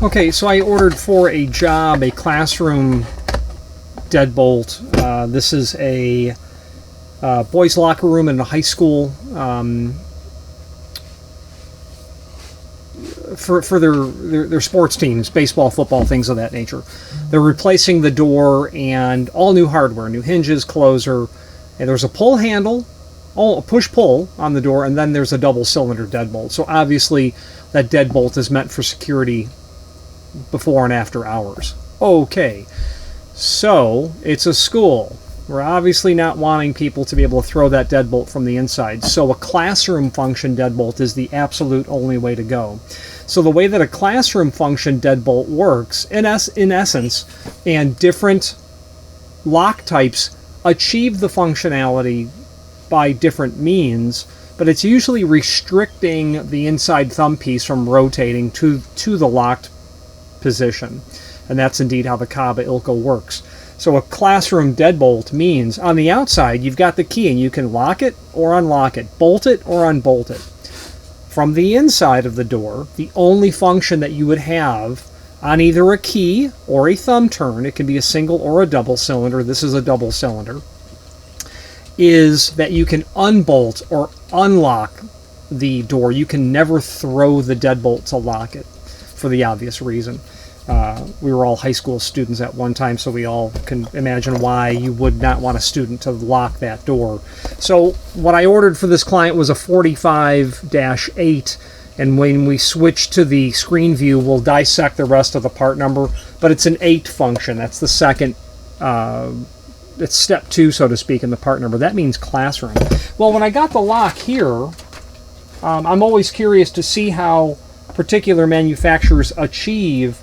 Okay, so I ordered for a job a classroom deadbolt. This is a boys' locker room in a high school for their sports teams, baseball, football, things of that nature. They're replacing the door and all new hardware, new hinges, closer, and there's a pull handle, a push-pull on the door, and then there's a double-cylinder deadbolt. So obviously that deadbolt is meant for security before and after hours. Okay, so it's a school. We're obviously not wanting people to be able to throw that deadbolt from the inside. So a classroom function deadbolt is the absolute only way to go. So the way that a classroom function deadbolt works, in essence, and different lock types achieve the functionality by different means, but it's usually restricting the inside thumb piece from rotating to the locked position. And that's indeed how the Kaba Ilco works. So a classroom deadbolt means on the outside you've got the key and you can lock it or unlock it, bolt it or unbolt it. From the inside of the door, the only function that you would have on either a key or a thumb turn, it can be a single or a double cylinder, this is a double cylinder, is that you can unbolt or unlock the door. You can never throw the deadbolt to lock it for the obvious reason. We were all high school students at one time, so we all can imagine why you would not want a student to lock that door. So what I ordered for this client was a 45-8, and when we switch to the screen view, we'll dissect the rest of the part number, but it's an 8 function. That's the second, it's step 2, so to speak, in the part number. That means classroom. Well, when I got the lock here, I'm always curious to see how particular manufacturers achieve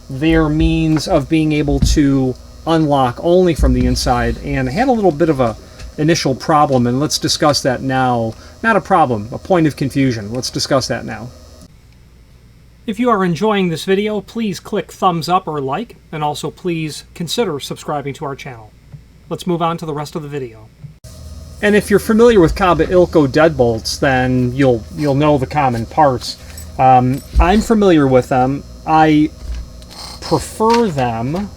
their means of being able to unlock only from the inside, and I had a little bit of a initial problem, and let's discuss that now. Not a problem, a point of confusion. Let's discuss that now. If you are enjoying this video, please click thumbs up or like, and also please consider subscribing to our channel. Let's move on to the rest of the video. And if you're familiar with Kaba Ilco deadbolts, then you'll know the common parts. I'm familiar with them. I prefer them,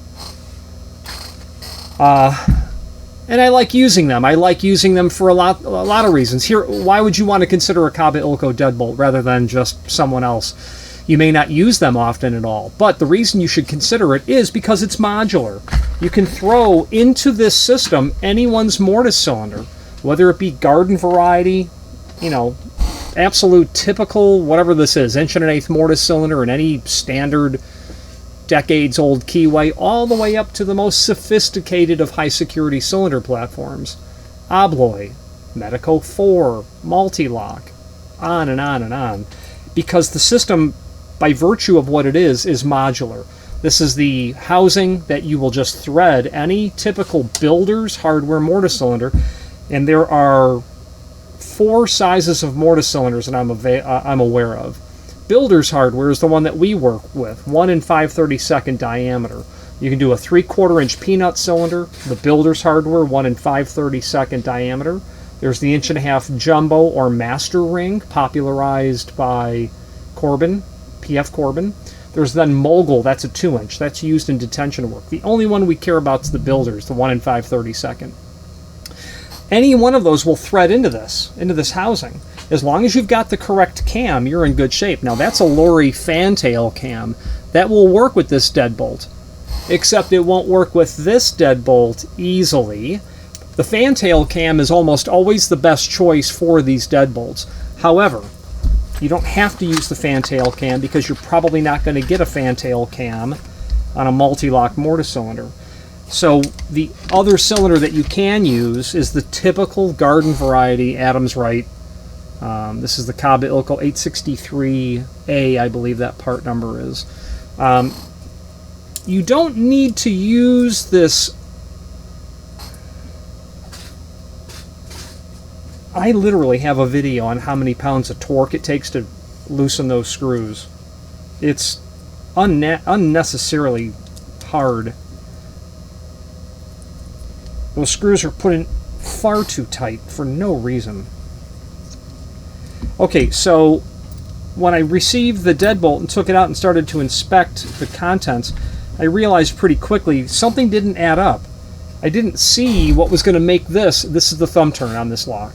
and I like using them. I like using them for a lot of reasons. Here, why would you want to consider a Kaba Ilco deadbolt rather than just someone else? You may not use them often at all, but the reason you should consider it is because it's modular. You can throw into this system anyone's mortise cylinder, whether it be garden variety, you know, absolute typical, whatever this is, 1 1/8 mortise cylinder in any standard decades-old keyway, all the way up to the most sophisticated of high-security cylinder platforms. Obloy, Medico 4, Multi-Lock, on and on and on. Because the system, by virtue of what it is modular. This is the housing that you will just thread any typical builder's hardware mortise cylinder, and there are 4 sizes of mortise cylinders that I'm aware of. Builder's hardware is the one that we work with, 1 5/32 diameter. You can do a 3/4 inch peanut cylinder. The builder's hardware, 1 5/32 diameter. There's the 1.5 inch jumbo or master ring, popularized by Corbin, P.F. Corbin. There's then mogul, that's a 2 inch. That's used in detention work. The only one we care about is the builder's, the 1 5/32. Any one of those will thread into this housing. As long as you've got the correct cam, you're in good shape. Now that's a lorry fantail cam. That will work with this deadbolt, except it won't work with this deadbolt easily. The fantail cam is almost always the best choice for these deadbolts. However, you don't have to use the fantail cam because you're probably not going to get a fantail cam on a multi-lock mortise cylinder. So the other cylinder that you can use is the typical garden variety Adams Wright. This is the Kaba Ilco 863A, I believe that part number is. You don't need to use this. I literally have a video on how many pounds of torque it takes to loosen those screws. It's unnecessarily hard. Those screws are put in far too tight for no reason. Okay, so when I received the deadbolt and took it out and started to inspect the contents, I realized pretty quickly something didn't add up. I didn't see what was going to make this. This is the thumb turn on this lock.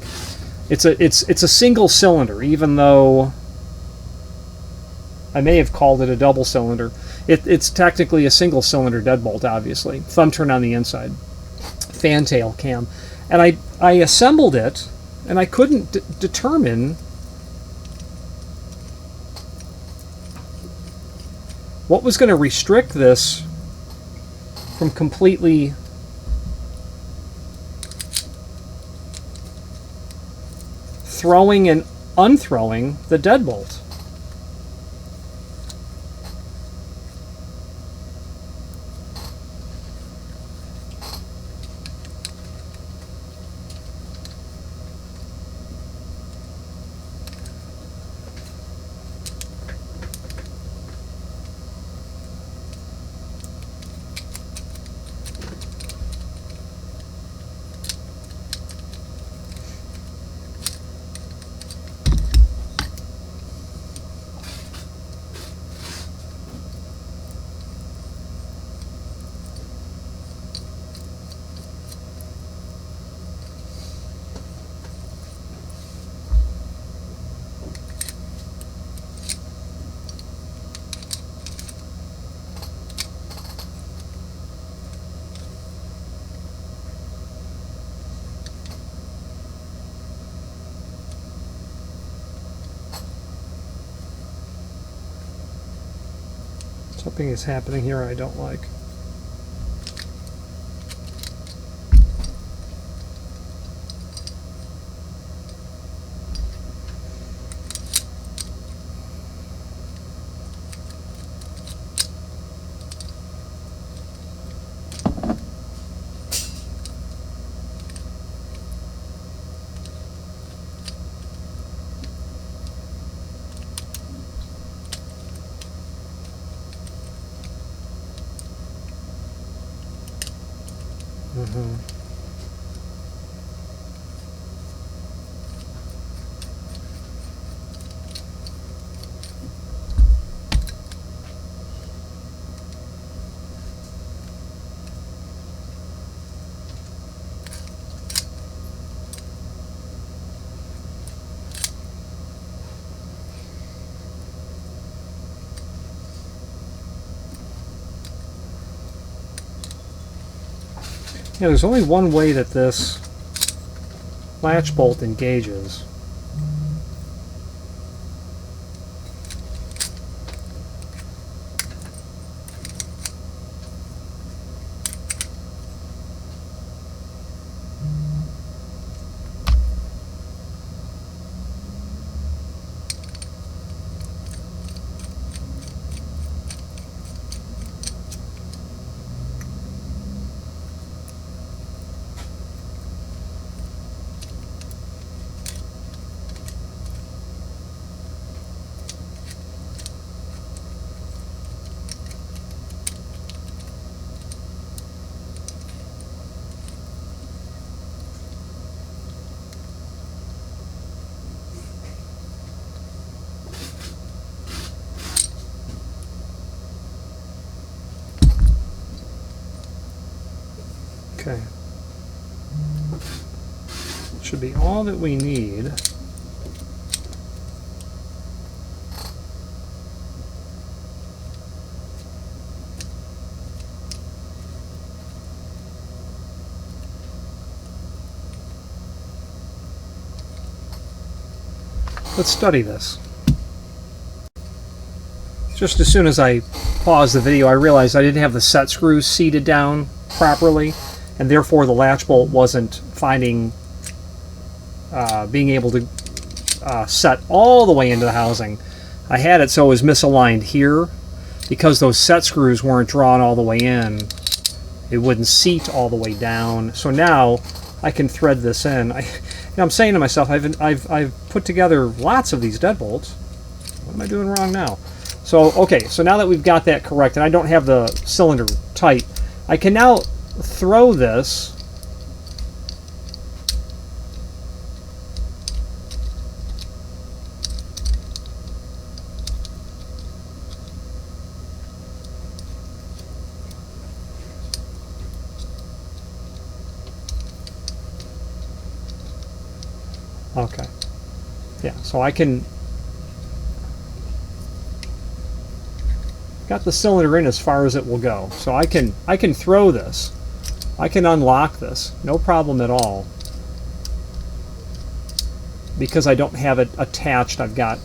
It's a single cylinder, even though I may have called it a double cylinder. It's technically a single cylinder deadbolt, obviously. Thumb turn on the inside. Fantail cam. And I assembled it, and I couldn't determine what was going to restrict this from completely throwing and unthrowing the deadbolt. Something is happening here I don't like. Yeah, there's only one way that this latch bolt engages. Okay. Should be all that we need. Let's study this. Just as soon as I paused the video, I realized I didn't have the set screws seated down properly, and therefore the latch bolt wasn't being able to set all the way into the housing. I had it so it was misaligned here. Because those set screws weren't drawn all the way in, it wouldn't seat all the way down. So now I can thread this in. I'm saying to myself, I've put together lots of these deadbolts. What am I doing wrong now? So okay, so now that we've got that correct, and I don't have the cylinder tight, I can now throw this Okay. Yeah, so I can... Got the cylinder in as far as it will go. So I can throw this. I can unlock this. No problem at all. Because I don't have it attached, I've got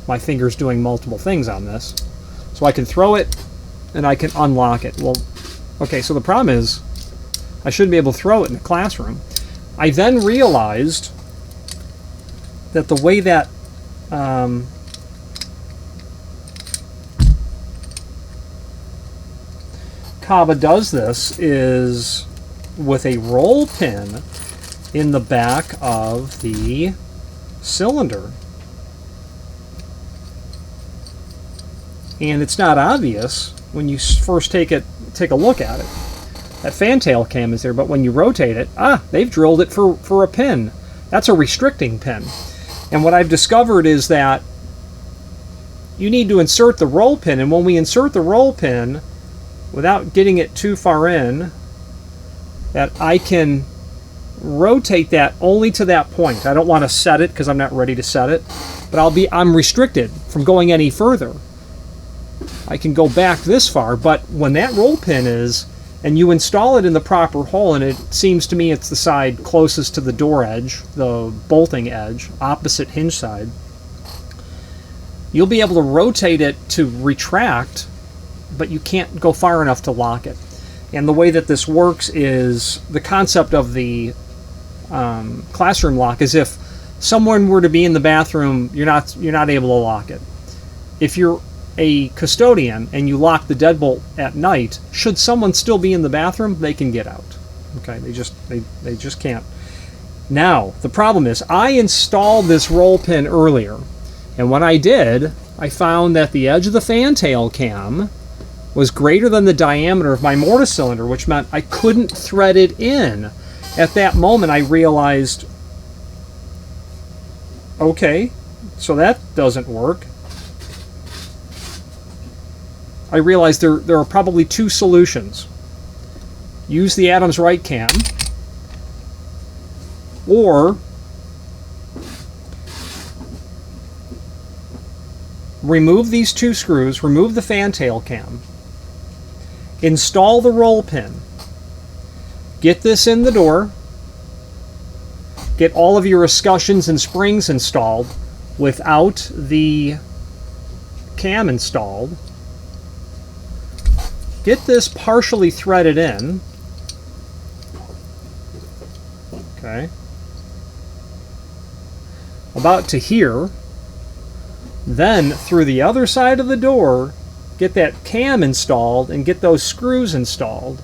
my fingers doing multiple things on this. So I can throw it and I can unlock it. Well, okay, so the problem is I shouldn't be able to throw it in the classroom. I then realized that the way that Kaba does this is with a roll pin in the back of the cylinder. And it's not obvious when you first take a look at it. That fantail cam is there, but when you rotate it, they've drilled it for a pin. That's a restricting pin. And what I've discovered is that you need to insert the roll pin, and when we insert the roll pin, without getting it too far in, that I can rotate that only to that point. I don't want to set it because I'm not ready to set it, but I'm restricted from going any further. I can go back this far, but when that roll pin is, and you install it in the proper hole, and it seems to me it's the side closest to the door edge, the bolting edge, opposite hinge side, you'll be able to rotate it to retract, but you can't go far enough to lock it. And the way that this works is the concept of the classroom lock is if someone were to be in the bathroom, you're not able to lock it. If you're a custodian and you lock the deadbolt at night, should someone still be in the bathroom, they can get out. Okay, they just can't. Now the problem is I installed this roll pin earlier, and when I did, I found that the edge of the fantail cam was greater than the diameter of my mortise cylinder, which meant I couldn't thread it in. At that moment I realized, okay, so that doesn't work. I realized there are probably two solutions. Use the Adams right cam, or remove these two screws, remove the fantail cam, install the roll pin, get this in the door, get all of your escutcheons and springs installed without the cam installed, get this partially threaded in, okay, about to here, then through the other side of the door, get that cam installed and get those screws installed.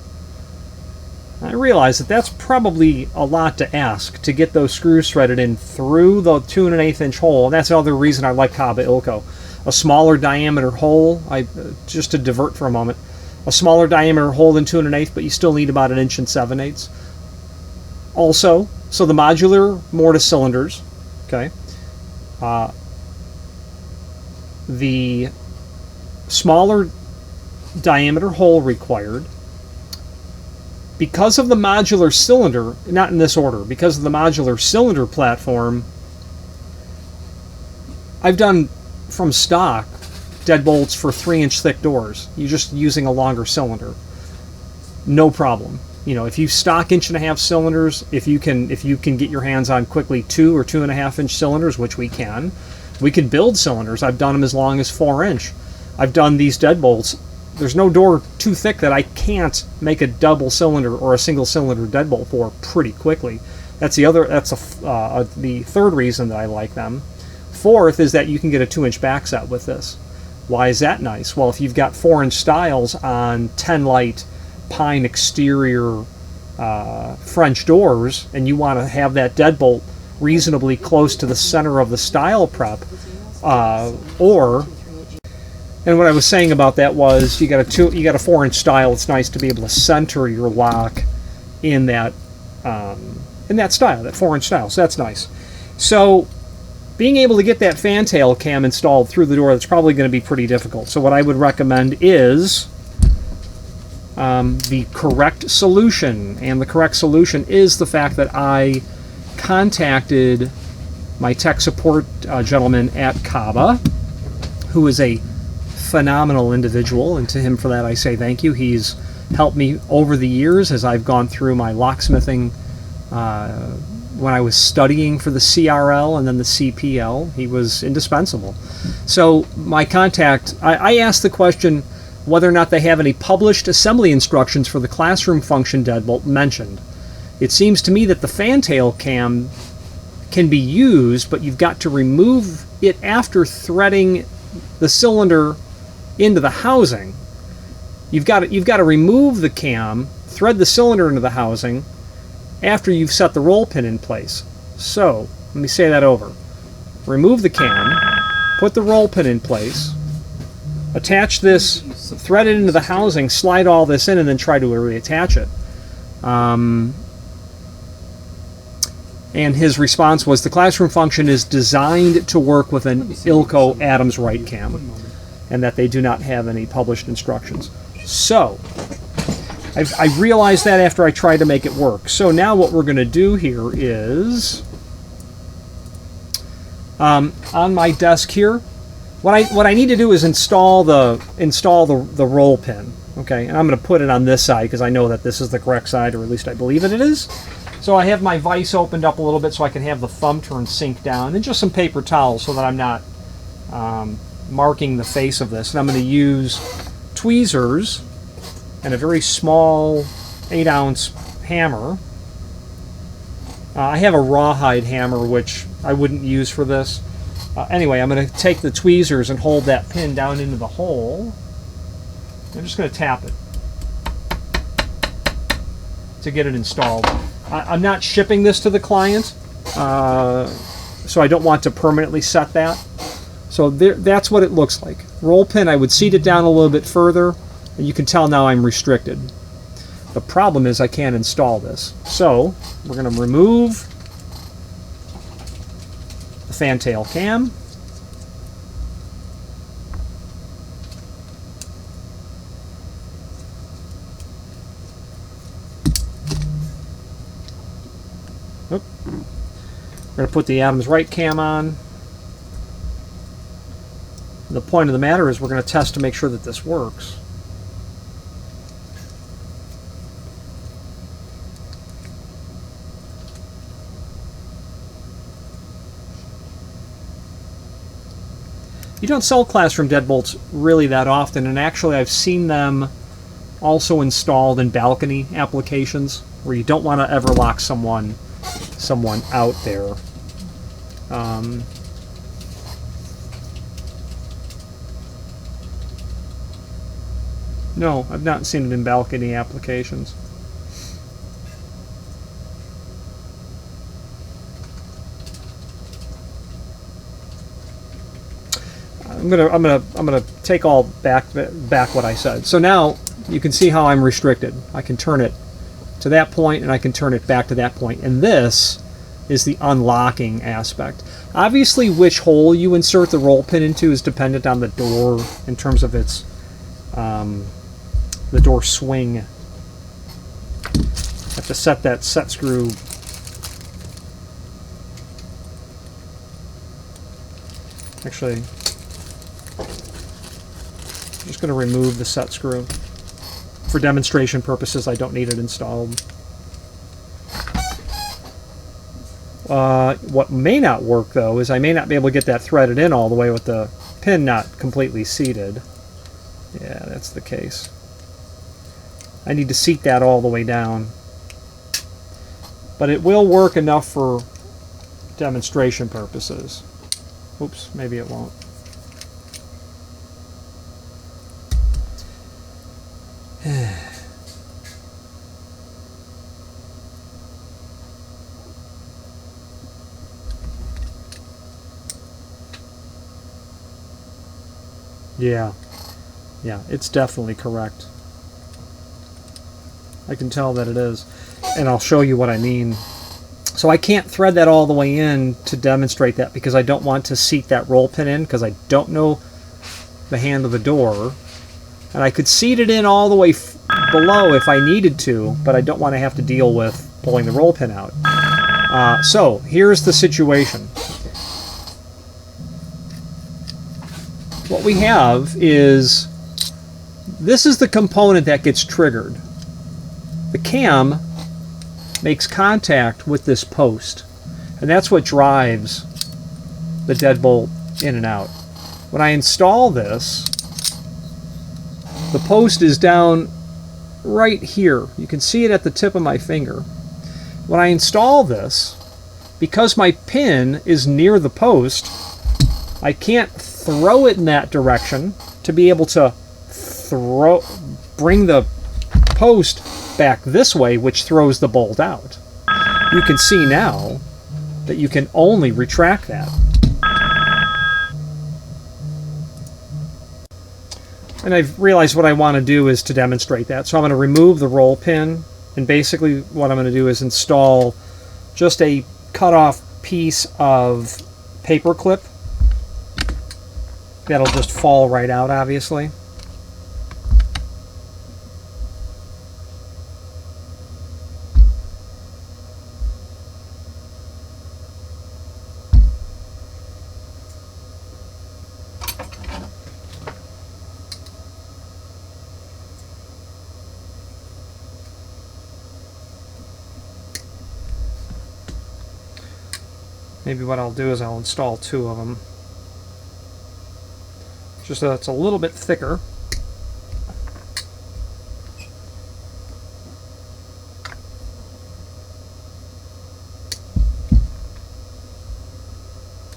I realize that that's probably a lot to ask to get those screws threaded in through the 2 1/8 inch hole. And that's another reason I like Kaba Ilco. A smaller diameter hole, just to divert for a moment, a smaller diameter hole than 2 1/8, but you still need about 1 7/8 inches. Also, so the modular mortise cylinders, okay, the smaller diameter hole required. Because of the modular cylinder, not in this order, because of the modular cylinder platform, I've done from stock deadbolts for 3-inch thick doors. You're just using a longer cylinder. No problem. You know, if you stock 1.5-inch cylinders, if you can get your hands on quickly 2 or 2.5-inch cylinders, which we can build cylinders. I've done them as long as 4-inch. I've done these deadbolts. There's no door too thick that I can't make a double cylinder or a single cylinder deadbolt for pretty quickly. That's the third reason that I like them. Fourth is that you can get a 2-inch back set with this. Why is that nice? Well, if you've got 4-inch stiles on 10-light pine exterior French doors and you want to have that deadbolt reasonably close to the center of the stile prep, and what I was saying about that was you got a 4-inch stile. It's nice to be able to center your lock in that style, that 4-inch stile. So that's nice. So being able to get that fantail cam installed through the door, that's probably going to be pretty difficult. So what I would recommend is the correct solution, and the correct solution is the fact that I contacted my tech support gentleman at Kaba, who is a phenomenal individual, and to him for that I say thank you. He's helped me over the years as I've gone through my locksmithing when I was studying for the CRL and then the CPL. He was indispensable. So my contact, I asked the question whether or not they have any published assembly instructions for the classroom function deadbolt mentioned. It seems to me that the fantail cam can be used, but you've got to remove it after threading the cylinder into the housing. You've got to remove the cam, thread the cylinder into the housing after you've set the roll pin in place. So, let me say that over. Remove the cam, put the roll pin in place, attach this, thread it into the housing, slide all this in, and then try to reattach it. And his response was, the classroom function is designed to work with an Ilco Adams right cam, and that they do not have any published instructions. So, I realized that after I tried to make it work. So now what we're going to do here is, on my desk here, what I need to do is install the roll pin. Okay, and I'm going to put it on this side because I know that this is the correct side, or at least I believe that it is. So I have my vise opened up a little bit so I can have the thumb turn sink down, and just some paper towels so that I'm not marking the face of this. And I'm going to use tweezers and a very small 8-ounce hammer. I have a rawhide hammer, which I wouldn't use for this. Anyway, I'm going to take the tweezers and hold that pin down into the hole. I'm just going to tap it to get it installed. I'm not shipping this to the client, so I don't want to permanently set that. So that's what it looks like. Roll pin, I would seat it down a little bit further, and you can tell now I'm restricted. The problem is I can't install this. So we're going to remove the fantail cam. Oop. We're going to put the Adams right cam on. The point of the matter is we're going to test to make sure that this works. You don't sell classroom deadbolts really that often, and actually I've seen them also installed in balcony applications where you don't want to ever lock someone out there. No, I've not seen it in balcony applications. I'm gonna take all back what I said. So now you can see how I'm restricted. I can turn it to that point, and I can turn it back to that point. And this is the unlocking aspect. Obviously, which hole you insert the roll pin into is dependent on the door in terms of its the door swing. I have to set that set screw. Actually, I'm just going to remove the set screw. For demonstration purposes, I don't need it installed. What may not work, though, is I may not be able to get that threaded in all the way with the pin not completely seated. Yeah, that's the case. I need to seat that all the way down. But it will work enough for demonstration purposes. Oops, maybe it won't. Yeah, it's definitely correct. I can tell that it is, and I'll show you what I mean. So I can't thread that all the way in to demonstrate that because I don't want to seat that roll pin in because I don't know the hand of the door. And I could seat it in all the way below if I needed to, but I don't want to have to deal with pulling the roll pin out. So here's the situation. what we have is, this is the component that gets triggered. The cam makes contact with this post, and that's what drives the deadbolt in and out. When I install this, the post is down right here. You can see it at the tip of my finger. When I install this, because my pin is near the post, I can't throw it in that direction to be able to bring the post back this way, which throws the bolt out. You can see now that you can only retract that. And I've realized what I want to do is to demonstrate that. So I'm going to remove the roll pin, and basically what I'm going to do is install just a cut off piece of paper clip. That'll just fall right out, obviously. Maybe what I'll do is I'll install 2 of them, just so it's a little bit thicker.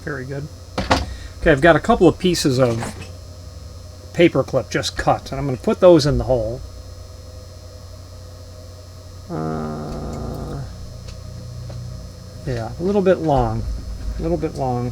Very good. Okay, I've got a couple of pieces of paper clip just cut, and I'm going to put those in the hole. Yeah, a little bit long. A little bit long.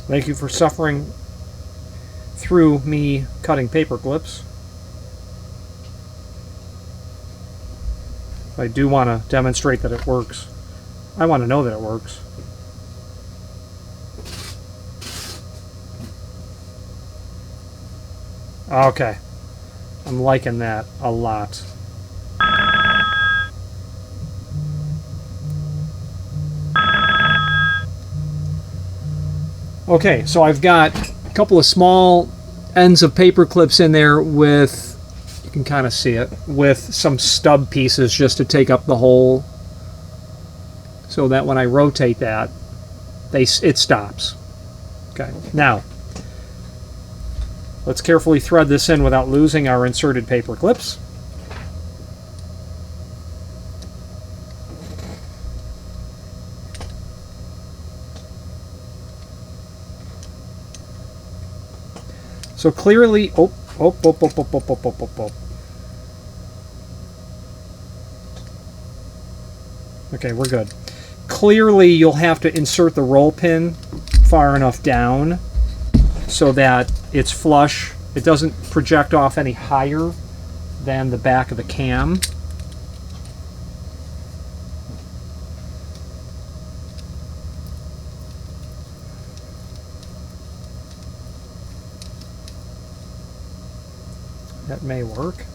Thank you for suffering through me cutting paper clips. I do want to demonstrate that it works. I want to know that it works. Okay. I'm liking that a lot. Okay, so I've got a couple of small ends of paper clips in there with, you can kind of see it, with some stub pieces just to take up the hole, so that when I rotate that, it stops. Okay, now let's carefully thread this in without losing our inserted paper clips. So clearly, okay, we're good. Clearly, you'll have to insert the roll pin far enough down so that it's flush. It doesn't project off any higher than the back of the cam. That may work.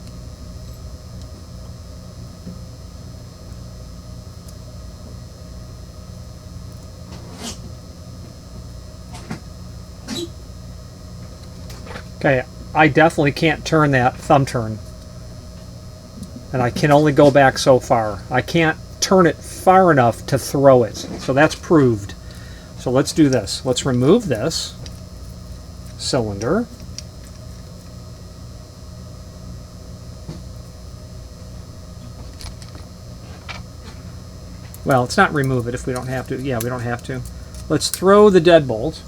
Okay, I definitely can't turn that thumb turn. And I can only go back so far. I can't turn it far enough to throw it. So that's proved. So let's do this. Let's remove this cylinder. Well, let's not remove it if we don't have to. Yeah, we don't have to. Let's throw the deadbolt.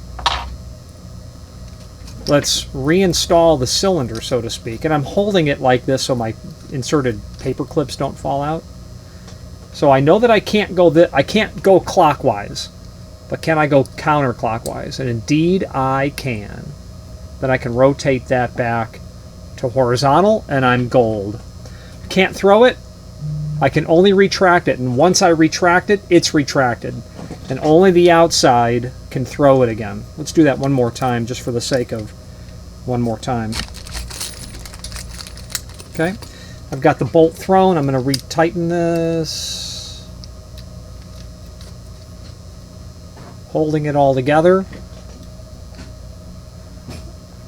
Let's reinstall the cylinder, so to speak. And I'm holding it like this so my inserted paper clips don't fall out. So I know that I can't go clockwise, but can I go counterclockwise? And indeed I can. Then I can rotate that back to horizontal, and I'm gold. Can't throw it? I can only retract it, and once I retract it, it's retracted. And only the outside can throw it again. Let's do that one more time, just for the sake of one more time. Okay, I've got the bolt thrown. I'm going to retighten this. Holding it all together.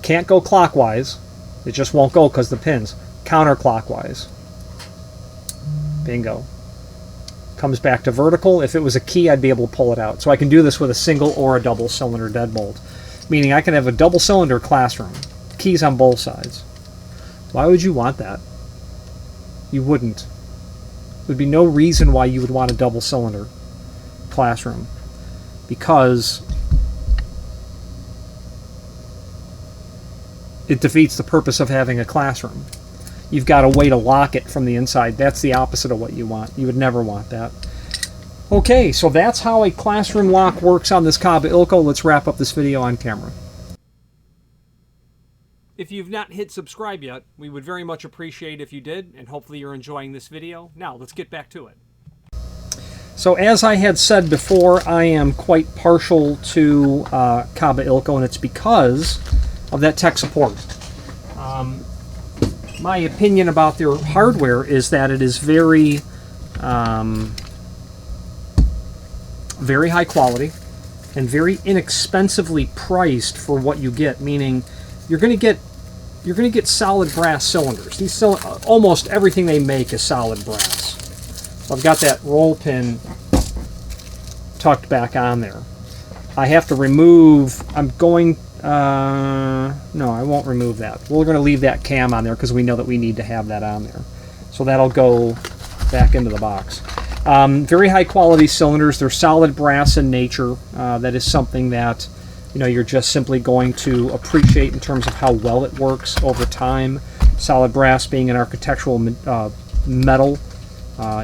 Can't go clockwise. It just won't go because the pin's counterclockwise. Bingo. Comes back to vertical. If it was a key, I'd be able to pull it out. So I can do this with a single or a double cylinder deadbolt. Meaning I can have a double cylinder classroom. Keys on both sides. Why would you want that? You wouldn't. There'd be no reason why you would want a double cylinder classroom. Because it defeats the purpose of having a classroom. You've got a way to lock it from the inside. That's the opposite of what you want. You would never want that. Okay, so that's how a classroom lock works on this Kaba Ilco. Let's wrap up this video on camera. If you've not hit subscribe yet, we would very much appreciate if you did, and hopefully you're enjoying this video. Now, let's get back to it. So as I had said before, I am quite partial to Kaba Ilco, and it's because of that tech support. My opinion about their hardware is that it is very, very high quality and very inexpensively priced for what you get. Meaning, you're going to get solid brass cylinders. These almost everything they make is solid brass. So I've got that roll pin tucked back on there. I have to remove. No, I won't remove that. We're going to leave that cam on there because we know that we need to have that on there. So that'll go back into the box. Very high quality cylinders. They're solid brass in nature. That is something that you're just simply going to appreciate in terms of how well it works over time. Solid brass, being an architectural metal,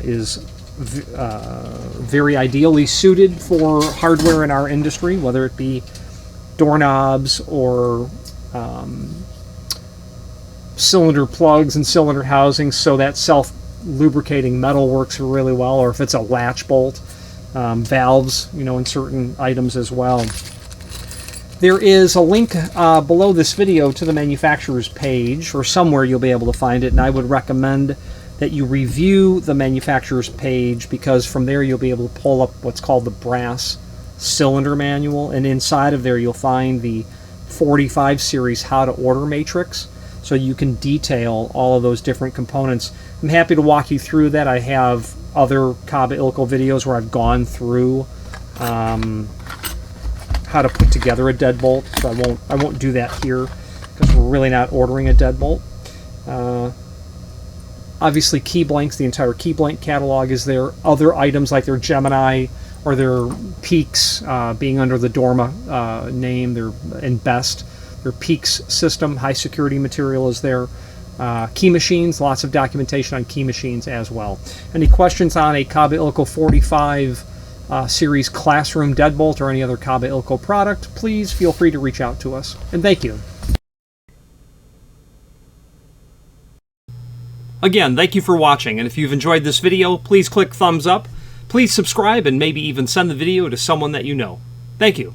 is very ideally suited for hardware in our industry, whether it be doorknobs or cylinder plugs and cylinder housings, so that self-lubricating metal works really well, or if it's a latch bolt, valves, in certain items as well. There is a link below this video to the manufacturer's page, or somewhere you'll be able to find it, and I would recommend that you review the manufacturer's page, because from there you'll be able to pull up what's called the brass cylinder manual, and inside of there you'll find the 45 series how to order matrix, so you can detail all of those different components. I'm happy to walk you through that. I have other Kaba Ilco videos where I've gone through how to put together a deadbolt, so I won't do that here because we're really not ordering a deadbolt. Obviously, key blanks, the entire key blank catalog is there. Other items like their Gemini or their Peaks, being under the Dorma name, and Best. Their Peaks system, high security material is there. Key machines, lots of documentation on key machines as well. Any questions on a Kaba Ilco 45 series classroom deadbolt or any other Kaba Ilco product, please feel free to reach out to us. And thank you. Again, thank you for watching, and if you've enjoyed this video, please click thumbs up. Please subscribe and maybe even send the video to someone that you know. Thank you.